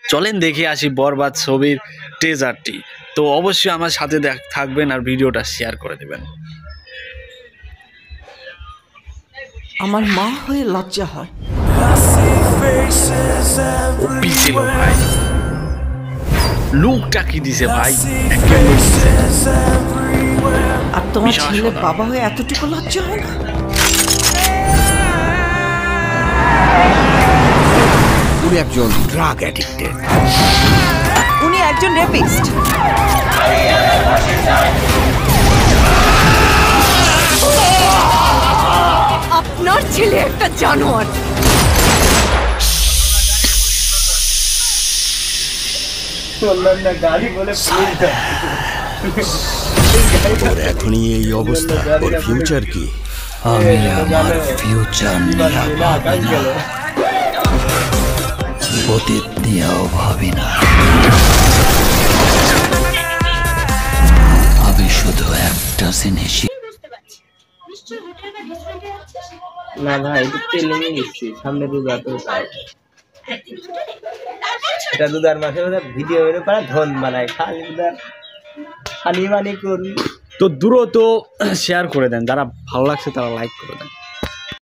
চলেন দেখে আসি বরবাদ ছবির ট্রেজারটি। তো অবশ্যই আমার সাথে থাকবেন আর ভিডিওটা শেয়ার করে দেবেন। আমার মা হয়ে লজ্জা হয়। ভাই লুকটা কি দিছে ভাই, আর তোমার ছেলে বাবা হয়ে এতটুকু লজ্জা হয় না? উনি একজন ড্রাগ অ্যাডিক্টেড, উনি একজন রেপিস্ট। আপনার ছেলে একটা জানোয়ার। ওর এখনই এই অবস্থা, ওর ফিউচার কি? আমি আমার ফিউচার নিয়ে ভাবি না, অতীত নিয়েও ভাবি না, আমি শুধু একটা জিনিস। না ভাই ট্রেনিং এ গেছি, সামনে রোজা তো এটা রোজার মাসে ভিডিও বের করে ধন বানায়, খালি রোজার খালি মানে করি। তো দ্রুত শেয়ার করে দেন, যারা ভালো লাগছে তারা লাইক করে দেন।